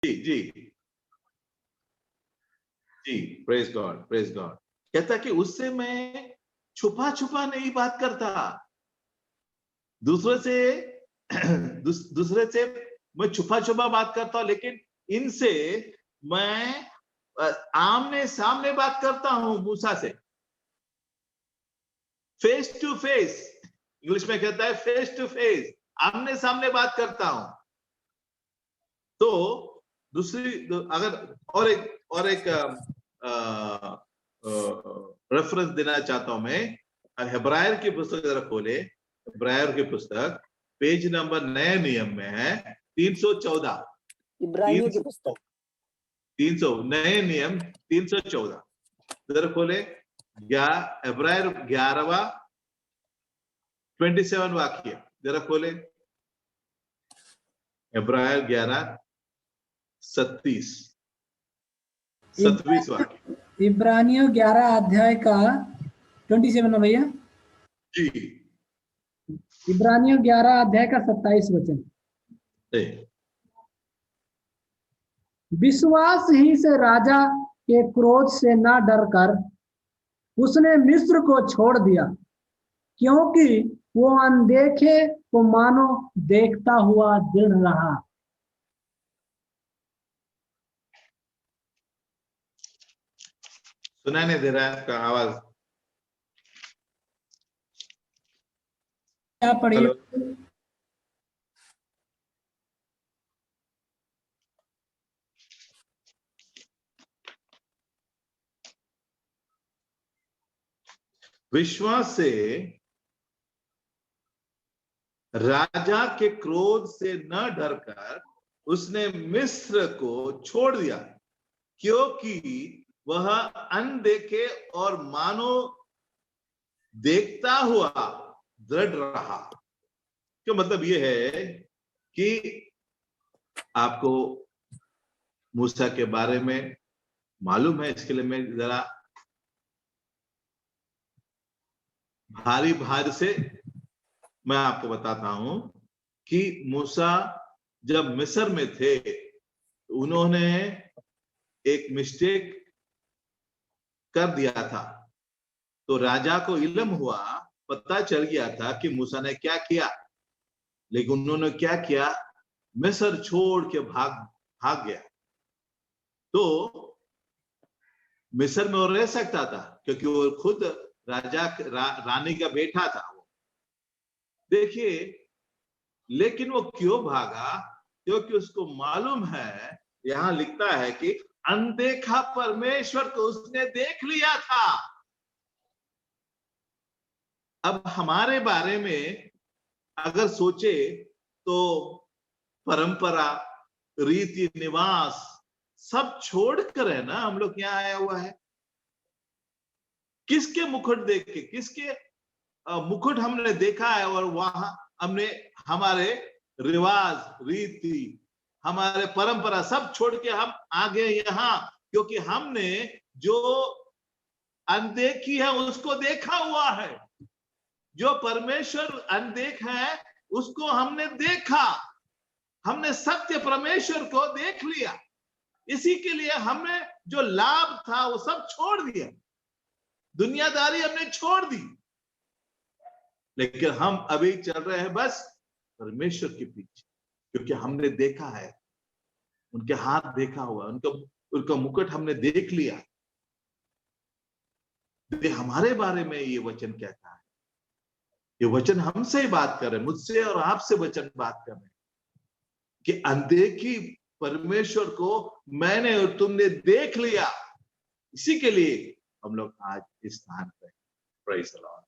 जी जी जी, praise God, praise God. कहता कि उससे मैं छुपा छुपा नहीं बात करता, दूसरे से दूसरे से मैं छुपा छुपा बात करता हूं, लेकिन इनसे मैं आमने सामने बात करता हूं, मूसा से फेस टू फेस। इंग्लिश में कहता है फेस टू फेस, आमने सामने बात करता हूं। तो दूसरी अगर और एक रेफरेंस देना चाहता हूं मैं, हेब्रायर की पुस्तक जरा खोले, हेब्रायर की पुस्तक पेज नंबर नए नियम में है 314, इब्रानियों की पुस्तक 300 नए नियम 314 जरा खोले। हेब्रायर 11वां 27 वाक्य जरा खोले, हेब्रायर 11:37 वाक्य। इब्रानियों 11 अध्याय का 27 है भैया। जी, इब्रानियों 11 अध्याय का 27 वचन। विश्वास ही से राजा के क्रोध से न डरकर उसने मिस्र को छोड़ दिया, क्योंकि वो अनदेखे को मानो देखता हुआ दृढ़ रहा। सुनाई नहीं दे रहा है आपका आवाज? क्या पढ़िए? हेलो, विश्वास से राजा के क्रोध से न डरकर उसने मिस्र को छोड़ दिया, क्योंकि वह अनदेखे और मानो देखता हुआ दृढ़ रहा। क्या मतलब यह है कि आपको मूसा के बारे में मालूम है, इसके लिए मैं जरा भारी भार से मैं आपको बताता हूं कि मूसा जब मिस्र में थे, उन्होंने एक मिस्टेक कर दिया था। तो राजा को इल्म हुआ, पता चल गया था कि मूसा ने क्या किया, लेकिन उन्होंने क्या किया, मिस्र छोड़ के भाग भाग गया। तो मिस्र में वो रह सकता था, क्योंकि वो खुद रानी का बेटा था वो। देखिए, लेकिन वो क्यों भागा? क्योंकि उसको मालूम है, यहां लिखता है कि अनदेखा परमेश्वर को उसने देख लिया था। अब हमारे बारे में अगर सोचे तो परंपरा, रीति निवास सब छोड़कर है ना हम लोग यहाँ आया हुआ है। किसके मुकुट देख के, किसके मुकुट हमने देखा है, और वहां हमने हमारे रिवाज, रीति, हमारे परंपरा सब छोड़ के हम आ गए यहाँ, क्योंकि हमने जो अनदेखी है उसको देखा हुआ है। जो परमेश्वर अनदेख है उसको हमने देखा, हमने सत्य परमेश्वर को देख लिया। इसी के लिए हमने जो लाभ था वो सब छोड़ दिया, दुनियादारी हमने छोड़ दी, लेकिन हम अभी चल रहे हैं बस परमेश्वर के पीछे, क्योंकि हमने देखा है, उनके हाथ देखा हुआ, उनका मुकुट हमने देख लिया। ये हमारे बारे में ये वचन कहता है, ये वचन हमसे ही बात कर रहे हैं, मुझसे और आपसे वचन बात कर रहे हैं कि अनदेखी परमेश्वर को मैंने और तुमने देख लिया। इसी के लिए हम लोग आज इस स्थान पर। Praise the Lord.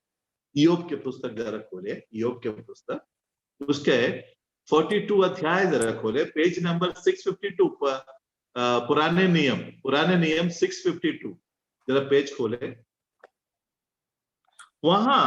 इयोब के पुस्तक जरा खोले, इयोब के पुस्तक उसके 42 अध्याय जरा खोले, पेज नंबर 652 पर, पुराने नियम 652 जरा पेज खोले। वहां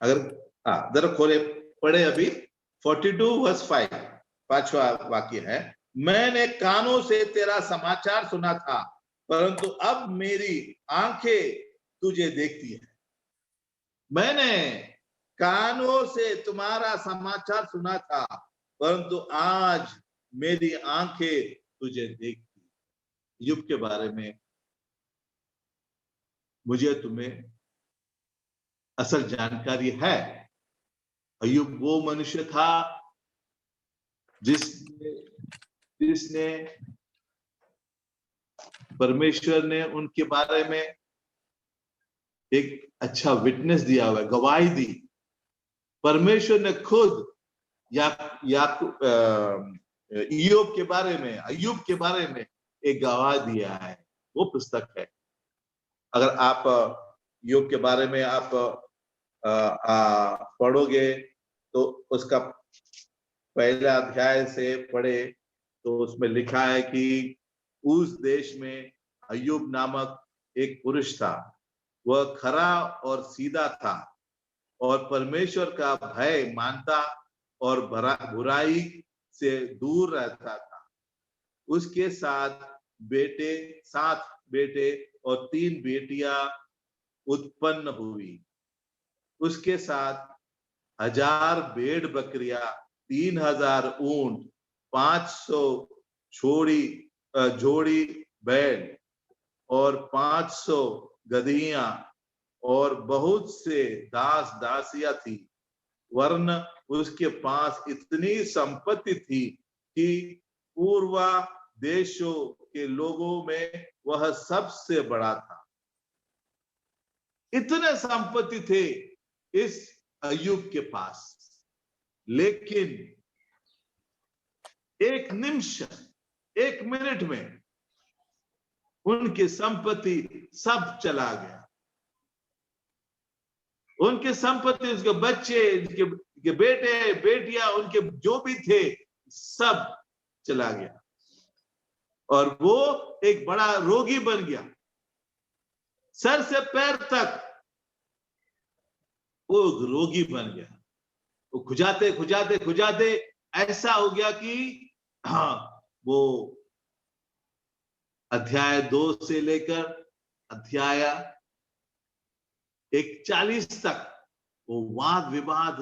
अगर जरा खोले, पढ़े अभी 42 वर्स 5, 5वां वाक्य है, मैंने कानों से तेरा समाचार सुना था, परंतु अब मेरी आंखें तुझे देखती है। मैंने कानों से तुम्हारा समाचार सुना था, परंतु आज मेरी आंखें तुझे देखती। अय्यूब के बारे में मुझे तुम्हें असल जानकारी है। अय्यूब वो मनुष्य था जिसने परमेश्वर ने उनके बारे में एक अच्छा विटनेस दिया हुआ, गवाही दी। परमेश्वर ने खुद अय्यूब के बारे में, अय्यूब के बारे में एक गवाह दिया है। वो पुस्तक है। अगर आप अय्यूब के बारे में आप पढ़ोगे तो उसका पहला अध्याय से पढ़े तो उसमें लिखा है कि उस देश में अय्यूब नामक एक पुरुष था। वह खरा और सीधा था और परमेश्वर का भय मानता और बुराई से दूर रहता था। उसके सात बेटे और 3 बेटियां उत्पन्न हुई। उसके साथ 1000 भेड़ बकरियां, 3000 ऊंट, 500 जोड़ी बैल और 500 गदहियां और बहुत से दास दासियां थी। वरन उसके पास इतनी संपत्ति थी कि पूर्वा देशों के लोगों में वह सबसे बड़ा था। इतने संपत्ति थे इस अय्यूब के पास, लेकिन एक निमिष, 1 मिनट में उनकी संपत्ति सब चला गया। उनके संपत्ति, उसके बच्चे, उनके बेटे बेटियां, उनके जो भी थे सब चला गया और वो एक बड़ा रोगी बन गया। सर से पैर तक वो रोगी बन गया। वो खुजाते ऐसा हो गया कि वो अध्याय 2 से लेकर अध्याय 41 तक वो वाद विवाद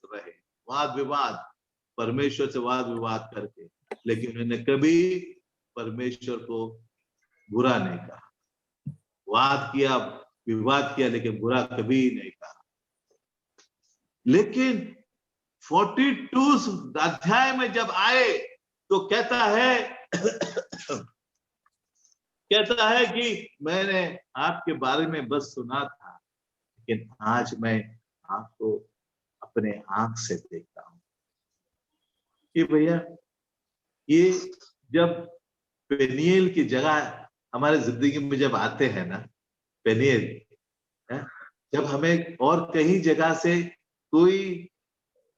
रहे, परमेश्वर से वाद विवाद करके, लेकिन उन्होंने कभी परमेश्वर को बुरा नहीं कहा। वाद किया, विवाद किया, लेकिन बुरा कभी नहीं कहा। लेकिन 42 अध्याय में जब आए तो कहता है कि मैंने आपके बारे में बस सुना था, लेकिन आज मैं आपको अपने आंख से देखता हूं। कि भैया, ये जब पेनियल की जगह हमारे जिंदगी में जब आते हैं ना, पेनियल, जब हमें और कहीं जगह से कोई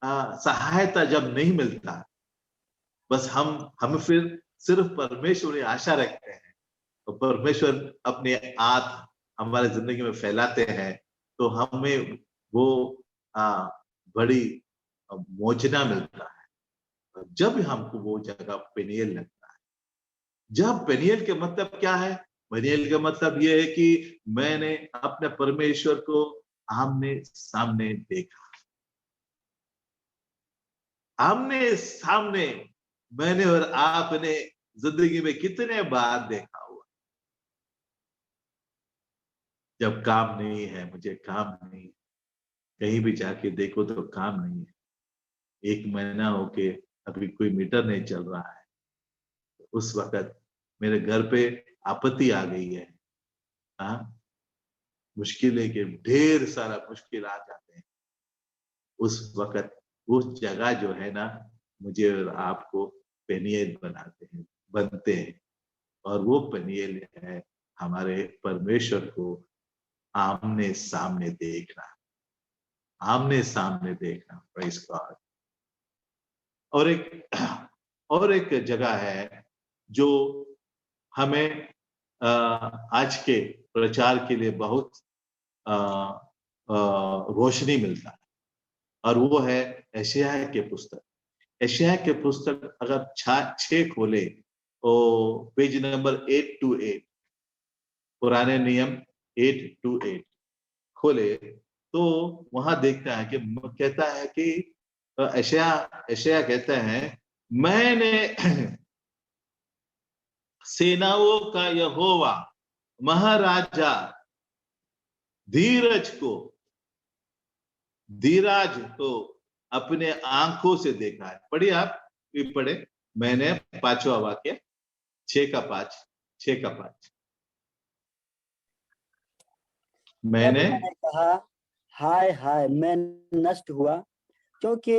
सहायता जब नहीं मिलता, बस हम फिर सिर्फ परमेश्वर की आशा रखते हैं, तो परमेश्वर अपने हाथ हमारे जिंदगी में फैलाते हैं, तो हमें वो बड़ी मोचना मिलता है। जब हमको वो जगह पेनियल लगता है, जब पेनियल के मतलब क्या है? पेनियल का मतलब ये है कि मैंने अपने परमेश्वर को आमने सामने देखा। आमने सामने मैंने और आपने जिंदगी में कितने बार देखा हुआ। जब काम नहीं है, मुझे काम नहीं, कहीं भी जाके देखो तो काम नहीं है, 1 महीना होके अभी कोई मीटर नहीं चल रहा है, उस वक्त मेरे घर पे आपत्ति आ गई है। मुश्किलें के ढेर सारा मुश्किल आ जाते हैं। उस वक्त उस जगह जो है ना, मुझे और आपको पेनियल बनते हैं, और वो पेनियल है हमारे परमेश्वर को आमने सामने देखना, प्रेज़ गॉड। और एक जगह है जो हमें आज के प्रचार के लिए बहुत रोशनी मिलता है, और वो है यशायाह के पुस्तक। यशायाह के पुस्तक अगर 6 खोले तो पेज नंबर 828, पुराने नियम 828 खोले तो वहां देखता है कि कहता है कि यशायाह कहता है, मैंने सेनाओं का यहोवा महाराजा धीरज को अपने आंखों से देखा है। पढ़िए आप भी पढ़े, मैंने 5वां वाक्य 6 का 5। मैंने कहा, हाय हाय मैं नष्ट हुआ, क्योंकि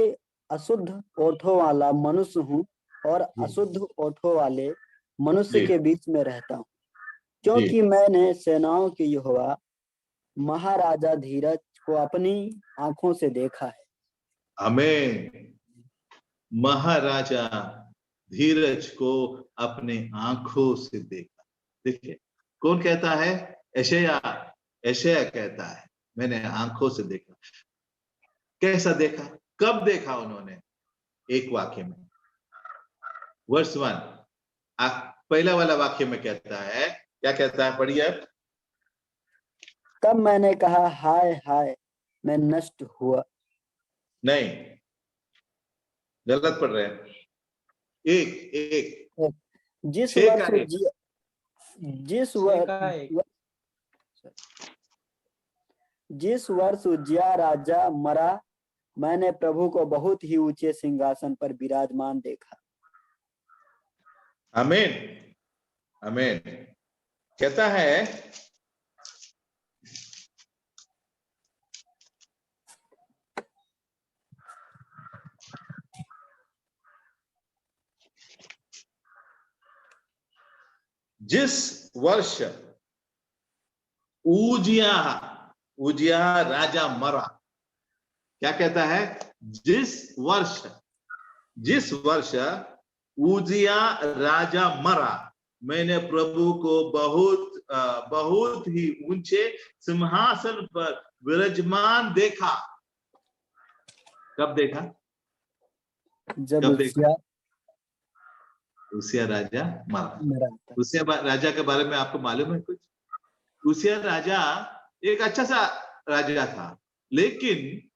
अशुद्ध ओठों वाला मनुष्य हूँ और अशुद्ध ओठों वाले मनुष्य के बीच में रहता हूँ, क्योंकि मैंने सेनाओं के यहोवा महाराजा धीरज को अपनी आंखों से देखा है। आमीन। महाराजा धीरज को अपने आंखों से देखा। देखिए कौन कहता है? यशायाह कहता है, मैंने आंखों से देखा। कैसा देखा? कब देखा उन्होंने? एक वाक्य में, वर्स 1 पहला वाला वाक्य में कहता है, क्या कहता है? पढ़िए। तब मैंने कहा, हाय हाय मैं नष्ट हुआ। नहीं, गलत पढ़ रहे हैं। एक जिस वर्ष उज्जियाह राजा मरा, मैंने प्रभु को बहुत ही ऊंचे सिंहासन पर विराजमान देखा। आमीन आमीन। कहता है जिस वर्ष उज्जियाह राजा मरा, क्या कहता है? जिस वर्ष उज्जियाह राजा मरा, मैंने प्रभु को बहुत ही ऊंचे सिंहासन पर विराजमान देखा। कब देखा? जब उज्जियाह राजा मरा। उज्जियाह राजा के बारे में आपको मालूम है कुछ? उज्जियाह राजा एक अच्छा सा राजा था, लेकिन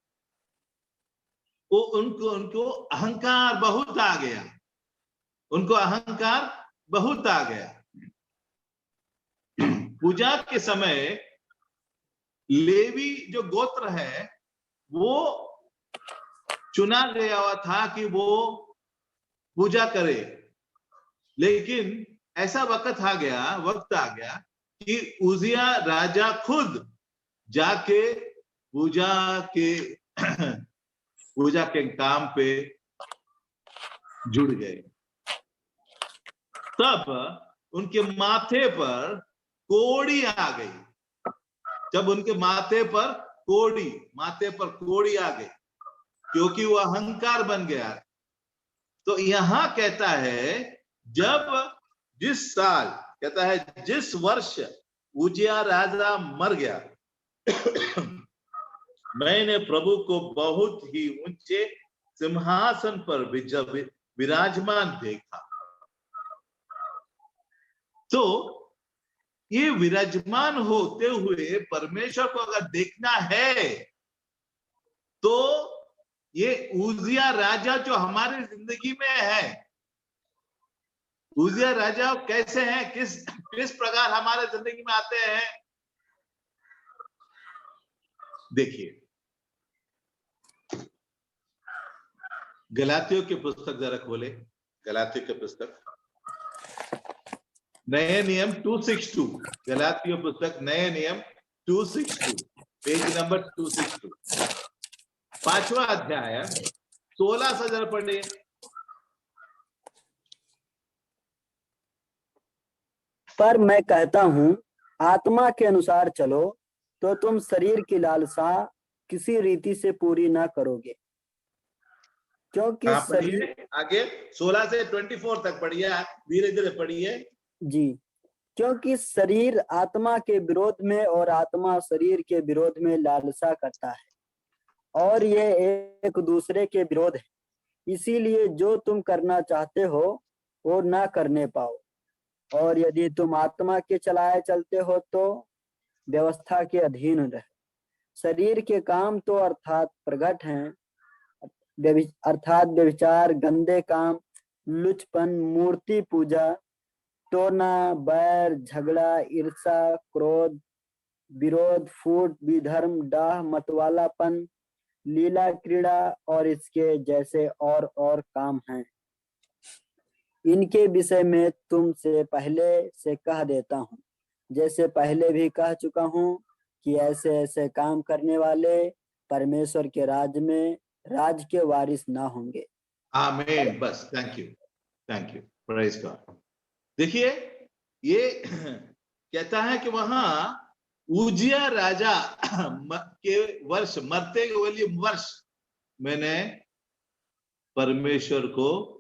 वो उनको अहंकार बहुत आ गया। पूजा के समय लेवी जो गोत्र है वो चुना गया हुआ था कि वो पूजा करे, लेकिन ऐसा वक्त आ गया कि उज्जियाह राजा खुद जाके पूजा के काम पे जुड़ गए। तब उनके माथे पर कोड़ी आ गई। जब उनके माथे पर कोड़ी आ गई, क्योंकि वो अहंकार बन गया। तो यहां कहता है जिस वर्ष उज्जियाह राजा मर गया, मैंने प्रभु को बहुत ही ऊंचे सिंहासन पर विराजमान देखा। तो ये विराजमान होते हुए परमेश्वर को अगर देखना है तो ये उज्जियाह राजा जो हमारी जिंदगी में है, उज्जियाह राजा कैसे हैं, किस प्रकार हमारे जिंदगी में आते हैं? देखिए, गलातियों की पुस्तक जरा खोले। गलातियों की पुस्तक नए नियम 262, गलातियों पुस्तक नए नियम 262, पेज नंबर 262, 5वां अध्याय 16 से जरा पढ़िए। पर मैं कहता हूँ, आत्मा के अनुसार चलो तो तुम शरीर की लालसा किसी रीति से पूरी ना करोगे, क्योंकि आगे 16 से 24 तक पढ़िए, धीरे धीरे पढ़िए जी। क्योंकि शरीर आत्मा के विरोध में और आत्मा शरीर के विरोध में लालसा करता है, और ये एक दूसरे के विरोध है, इसीलिए जो तुम करना चाहते हो वो ना करने पाओ। और यदि तुम आत्मा के चलाए चलते हो तो व्यवस्था के अधीन रहे। शरीर के काम तो अर्थात प्रकट हैं, अर्थात व्यभिचार, गंदे काम, लुचपन, मूर्ति पूजा, टोना, बैर, झगड़ा, ईर्षा, क्रोध, विरोध, फूट, विधर्म, डाह, मतवालापन, लीला क्रीड़ा और इसके जैसे और काम हैं। इनके विषय में तुमसे पहले से कह देता हूँ, जैसे पहले भी कह चुका हूँ कि ऐसे ऐसे काम करने वाले परमेश्वर के राज के वारिस ना होंगे। आमीन। बस, थैंक यू, प्रेज गॉड। देखिए, ये कहता है कि वहां उजिया राजा के वर्ष, मरते वाले वर्ष, मैंने परमेश्वर को,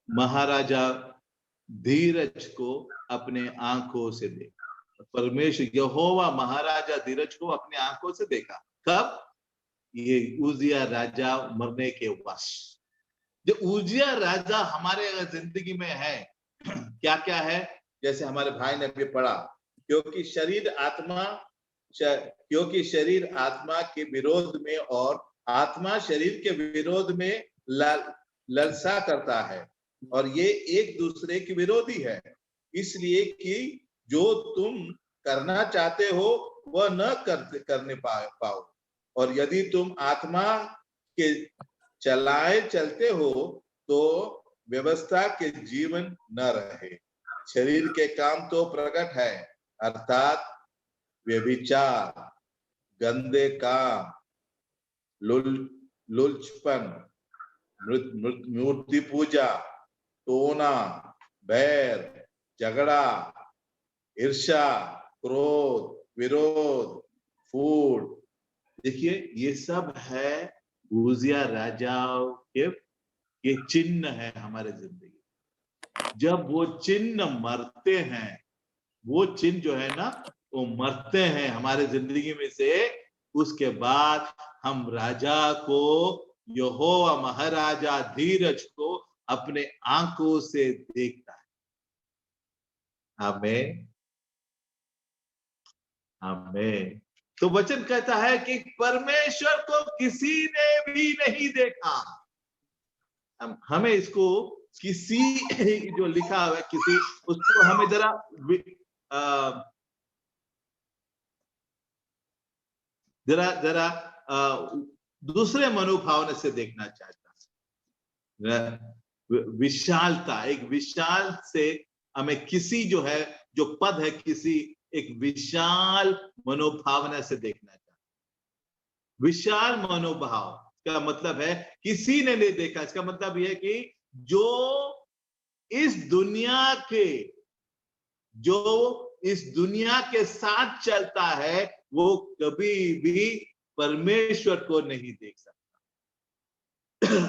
महाराजा धीरज को अपने आंखों से देखा। परमेश्वर यहोवा महाराजा धीरज को अपने आंखों से देखा। कब? ये उजिया राजा मरने के वर्ष। जो उजिया राजा हमारे अगर जिंदगी में है, क्या क्या है, जैसे हमारे भाई ने भी पढ़ा, क्योंकि शरीर आत्मा के विरोध में और आत्मा शरीर के विरोध में ललसा करता है, और ये एक दूसरे के विरोधी है, इसलिए कि जो तुम करना चाहते हो वह न करने पाओ। और यदि तुम आत्मा के चलाए चलते हो तो व्यवस्था के जीवन न रहे। शरीर के काम तो प्रकट है, अर्थात व्यभिचार, गंदे काम, लुचपन, मूर्ति पूजा, टोना, बैर, झगड़ा, ईर्ष्या, क्रोध, विरोध, फूट। देखिए, ये सब है उजिया राजाओं के ये चिन्ह है हमारे जिंदगी। जब वो चिन्ह मरते हैं, वो चिन्ह जो है ना, वो मरते हैं हमारे जिंदगी में से, उसके बाद हम राजा को, यहोवा महाराजा धीरज को अपने आंखों से देखता है। आमीन, आमीन। तो वचन कहता है कि परमेश्वर को किसी ने भी नहीं देखा। हमें इसको किसी जो लिखा हुआ है किसी, उसको हमें जरा दूसरे मनोभावना से देखना चाहता हूं। विशालता, एक विशाल से हमें किसी जो है, जो पद है, किसी एक विशाल मनोभावना से देखना चाहता हूं। विशाल मनोभाव का मतलब है किसी ने नहीं देखा। इसका मतलब यह है कि जो इस दुनिया के साथ चलता है वो कभी भी परमेश्वर को नहीं देख सकता।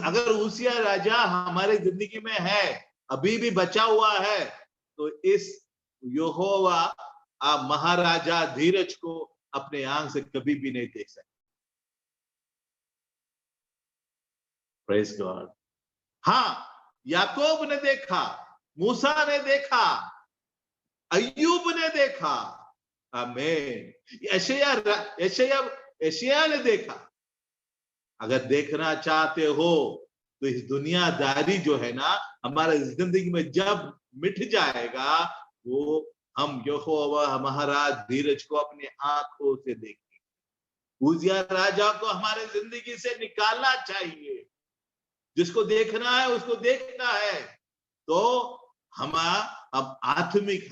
अगर उजिया राजा हमारे जिंदगी में है, अभी भी बचा हुआ है, तो इस यहोवा महाराजा धीरज को अपने आंख से कभी भी नहीं देख सकता। Praise God. हाँ, याकूब ने देखा, मूसा ने देखा, अय्यूब ने देखा, आमीन, यशायाह ने देखा। अगर देखना चाहते हो तो इस दुनियादारी जो है ना हमारे जिंदगी में जब मिट जाएगा, वो हम यहोवा महाराज धीरज को अपने आंखों से देखेंगे। उजिया राजा को हमारे जिंदगी से निकालना चाहिए। जिसको देखना है उसको देखना है, तो हमारे आत्मिक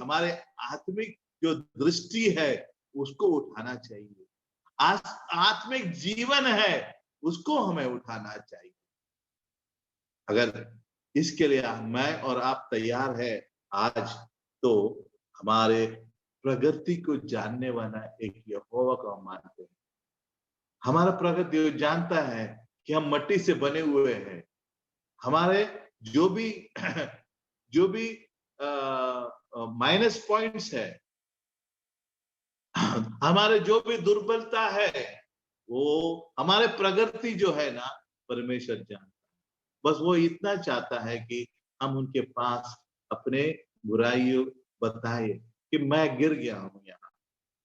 जो दृष्टि है उसको उठाना चाहिए। आत्मिक जीवन है उसको हमें उठाना चाहिए। अगर इसके लिए मैं और आप तैयार है आज, तो हमारे प्रगति को जानने वाला एक यहोवा को हम मानते हैं। हमारा प्रगति जानता है कि हम मिट्टी से बने हुए हैं। हमारे जो भी माइनस पॉइंट्स है, हमारे जो भी दुर्बलता है, वो हमारे प्रगति जो है ना परमेश्वर जानता है। बस वो इतना चाहता है कि हम उनके पास अपने बुराइयों बताए कि मैं गिर गया हूं, यहाँ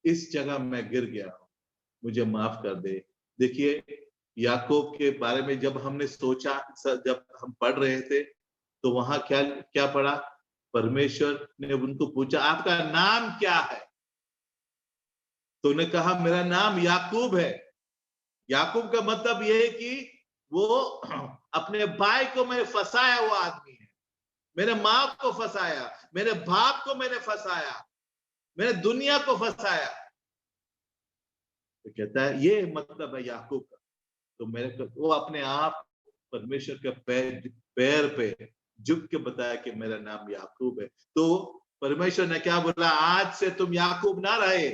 इस जगह मैं गिर गया हूं, मुझे माफ कर दे। देखिए याकूब के बारे में जब हमने सोचा, जब हम पढ़ रहे थे, तो वहां क्या क्या पढ़ा? परमेश्वर ने उनको पूछा आपका नाम क्या है? तो उन्होंने कहा मेरा नाम याकूब है। याकूब का मतलब यह है कि वो अपने भाई को मैंने फंसाया हुआ आदमी है, मेरे माँ को फंसाया, मेरे बाप को मैंने फंसाया, मैंने दुनिया को फंसाया। तो कहता है ये मतलब है याकूब का। तो मेरे वो अपने आप परमेश्वर के पैर पे झुक के बताया कि मेरा नाम याकूब है। तो परमेश्वर ने क्या बोला? आज से तुम याकूब ना रहे,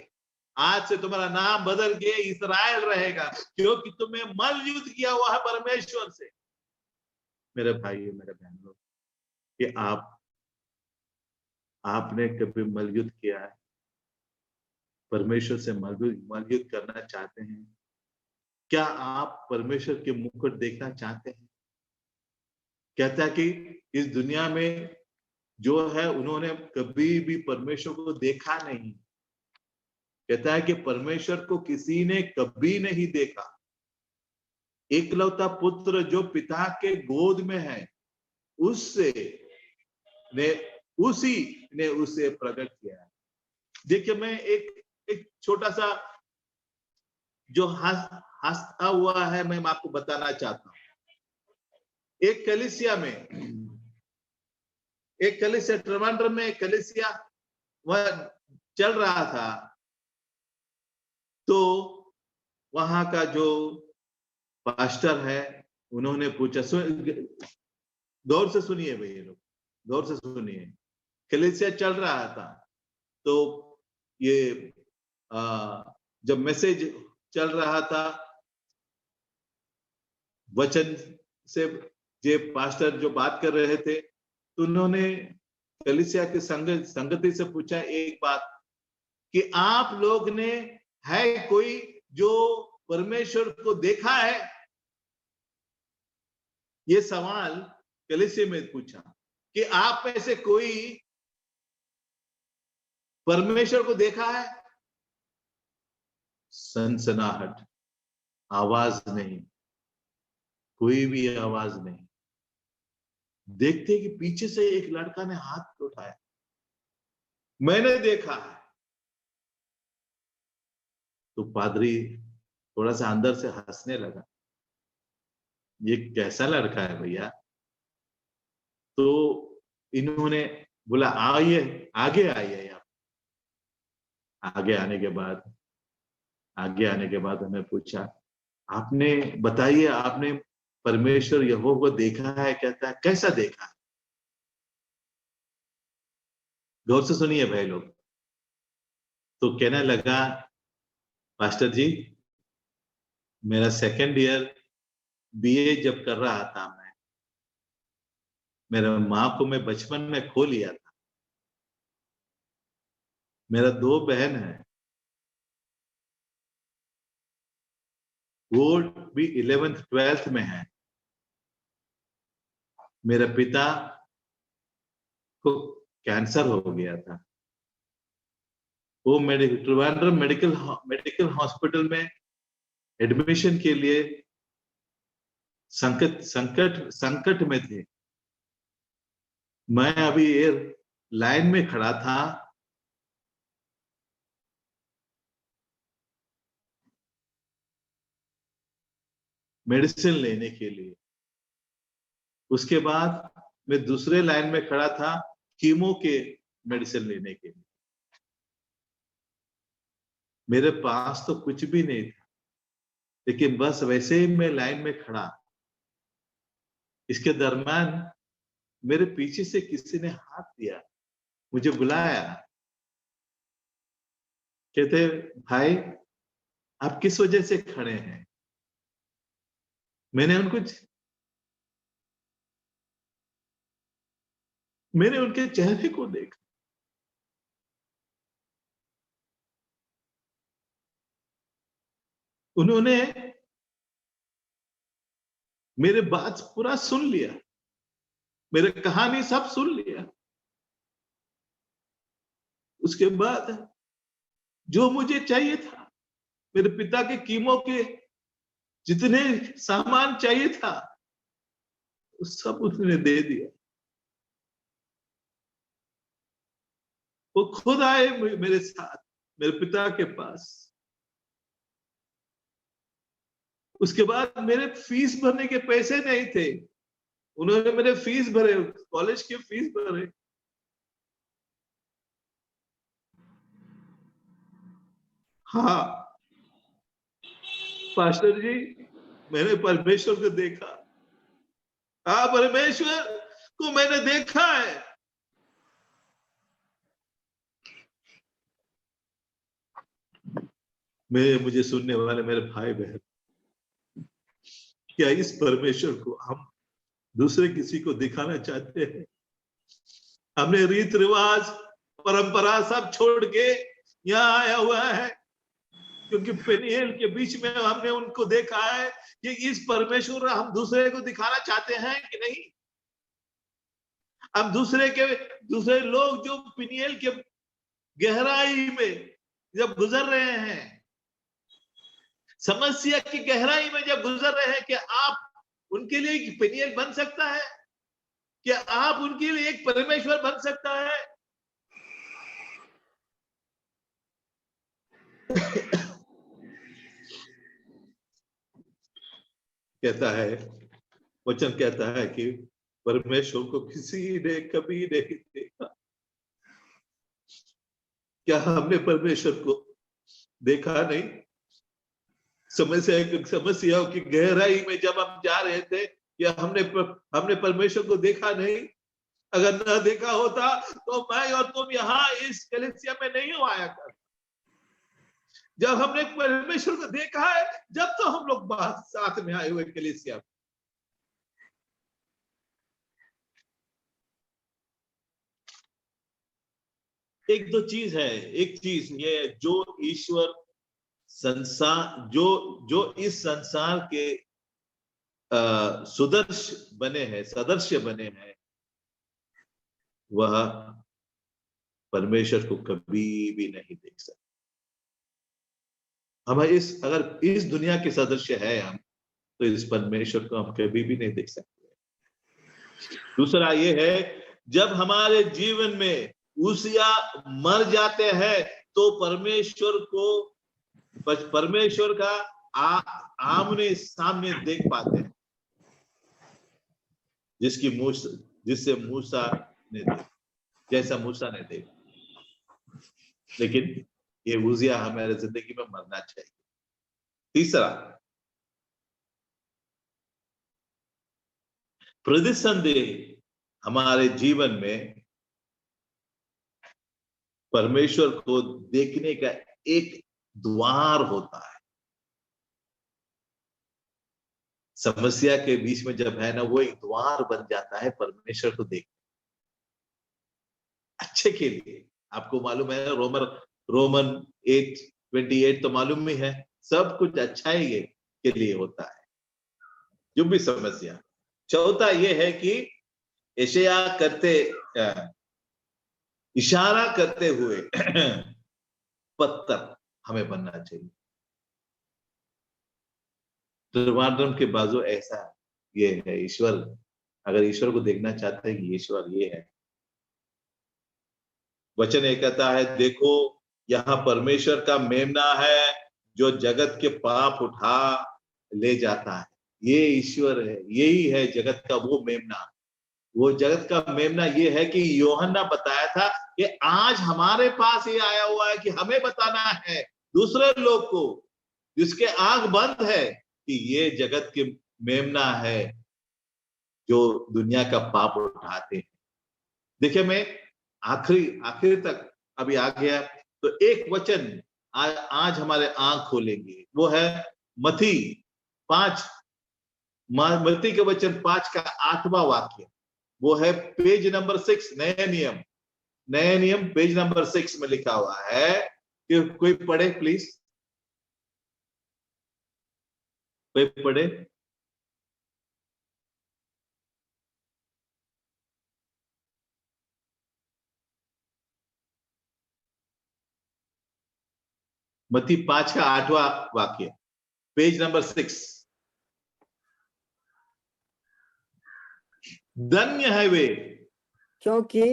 आज से तुम्हारा नाम बदल के इस्राएल रहेगा, क्योंकि तुम्हें मल युद्ध किया हुआ है परमेश्वर से। मेरे भाई मेरे बहनों, कि आपने कभी मल युद्ध किया है? परमेश्वर से मल युद्ध करना चाहते हैं? क्या आप परमेश्वर के मुकुट देखना चाहते हैं? कहता है कि इस दुनिया में जो है उन्होंने कभी भी परमेश्वर को देखा नहीं। कहता है कि परमेश्वर को किसी ने कभी नहीं देखा। एकलौता पुत्र जो पिता के गोद में है, उससे ने उसी ने उसे प्रकट किया है। देखिए मैं एक छोटा सा जो हंसता हुआ है मैं आपको बताना चाहता हूं। एक कलीसिया ट्रिवांड्रम में एक कलीसिया वह चल रहा था। तो वहां का जो पास्टर है उन्होंने पूछा, गौर से सुनिए भैया लोग, गौर से सुनिए। कलीसिया चल रहा था, तो ये जब मैसेज चल रहा था वचन से, जे पास्टर जो बात कर रहे थे, तो उन्होंने कलीसिया की संगति से पूछा एक बात कि आप लोग ने है कोई जो परमेश्वर को देखा है? ये सवाल कलीसिया में पूछा कि आप में से कोई परमेश्वर को देखा है? सनसनाहट, आवाज नहीं, कोई भी आवाज नहीं। देखते कि पीछे से एक लड़का ने हाथ उठाया, मैंने देखा है। तो पादरी थोड़ा सा अंदर से हंसने लगा, ये कैसा लड़का है भैया? तो इन्होंने बोला आइए, आगे आइए। आप आगे आने के बाद हमें पूछा, आपने बताइए, आपने परमेश्वर यहोवा को देखा है? कहता है कैसा देखा है? गौर से सुनिए भाई लोग। तो कहने लगा, पास्टर जी मेरा सेकंड ईयर बीए जब कर रहा था, मेरे माँ को मैं बचपन में खो लिया था। मेरा 2 बहन है, वो भी 11th 12th में है। मेरे पिता को कैंसर हो गया था। वो ट्रिवांड्रम मेडिकल हॉस्पिटल में एडमिशन के लिए संकट में थे। मैं अभी लाइन में खड़ा था, मेडिसिन लेने के लिए। उसके बाद मैं दूसरे लाइन में खड़ा था कीमो के मेडिसिन लेने के लिए। मेरे पास तो कुछ भी नहीं था, लेकिन बस वैसे ही मैं लाइन में खड़ा। इसके दरम्यान मेरे पीछे से किसी ने हाथ दिया, मुझे बुलाया। कहते भाई आप किस वजह से खड़े हैं? मैंने उनके चेहरे को देखा। उन्होंने मेरे बात पूरा सुन लिया, मेरे कहानी सब सुन लिया। उसके बाद जो मुझे चाहिए था, मेरे पिता के कीमो के जितने सामान चाहिए था, सब उसने दे दिया। वो खुद आए मेरे साथ, मेरे पिता के पास। उसके बाद मेरे फीस भरने के पैसे नहीं थे, उन्होंने मेरे फीस भरे, कॉलेज की फीस भरे। हाँ पास्टर जी, मैंने परमेश्वर को देखा। हाँ, परमेश्वर को मैंने देखा है। मुझे सुनने वाले मेरे भाई बहन, क्या इस परमेश्वर को हम दूसरे किसी को दिखाना चाहते हैं? हमने रीत रिवाज परंपरा सब छोड़ के यहाँ आया हुआ है, क्योंकि पेनियल के बीच में हमने उनको देखा है कि इस परमेश्वर हम दूसरे को दिखाना चाहते हैं कि नहीं। हम दूसरे लोग जो पेनियल के गहराई में जब गुजर रहे हैं, समस्या की गहराई में जब गुजर रहे हैं, कि आप उनके लिए एक पेनियल बन सकता है? क्या आप उनके लिए एक परमेश्वर बन सकता है? कहता है, वचन कहता है कि परमेश्वर को किसी ने कभी नहीं देखा। क्या हमने परमेश्वर को देखा नहीं? समस्याओं की गहराई में जब हम जा रहे थे, या हमने परमेश्वर को देखा नहीं? अगर न देखा होता तो मैं और तुम यहाँ इस कलीसिया में नहीं आया कर। जब हमने परमेश्वर को देखा है, जब तो हम लोग साथ में आए हुए कलीसिया में। एक दो चीज है, एक चीज ये, जो ईश्वर संसार, जो इस संसार के सदस्य बने हैं, वह परमेश्वर को कभी भी नहीं देख सकते। हम अगर इस दुनिया के सदस्य है हम, तो इस परमेश्वर को हम कभी भी नहीं देख सकते। दूसरा ये है, जब हमारे जीवन में उसिया मर जाते हैं, तो परमेश्वर का आमने सामने देख पाते हैं, जिससे मूसा ने देखा, जैसा मूसा ने देखा। लेकिन ये उजिया हमारे जिंदगी में मरना चाहिए। तीसरा, प्रतिसंधि हमारे जीवन में परमेश्वर को देखने का एक द्वार होता है। समस्या के बीच में जब है ना, वो एक द्वार बन जाता है परमेश्वर को देखने अच्छे के लिए। आपको मालूम है, रोमन 8:28 तो मालूम ही है, सब कुछ अच्छाई के लिए होता है, जो भी समस्या। चौथा ये है कि इशारा करते हुए पत्थर हमें बनना चाहिए। त्रिवांद्रम के बाजू ऐसा ये है, ईश्वर, अगर ईश्वर को देखना चाहते हैं कि ईश्वर ये है, वचन ये कहता है, देखो यहाँ परमेश्वर का मेमना है जो जगत के पाप उठा ले जाता है। ये ईश्वर है, यही है जगत का वो मेमना। वो जगत का मेमना ये है कि यूहन्ना बताया था कि आज हमारे पास ये आया हुआ है कि हमें बताना है दूसरे लोग को, जिसके आंख बंद है, कि ये जगत के मेमना है जो दुनिया का पाप उठाते हैं। देखिए, मैं आखिरी तक अभी आ गया, तो एक वचन आज हमारे आंख खोलेंगे, वो है मत्ती के वचन 5 का 8वां वाक्य। वो है पेज नंबर 6, नए नियम पेज नंबर 6 में लिखा हुआ है। कि कोई पढ़े प्लीज, कोई पढ़े। मत्ती 5 का 8वां वाक्य, पेज नंबर 6। धन्य है वे, क्योंकि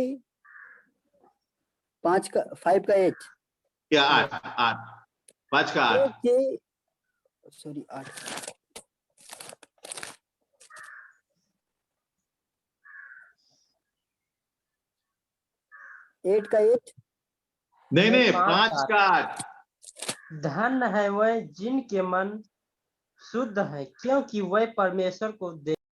5 का 8 क्या 8 5 का 8, क्योंकि सॉरी 8 8 का 8 नहीं 5 5 का 8। धन्य है वह जिनके मन शुद्ध है, क्योंकि वह परमेश्वर को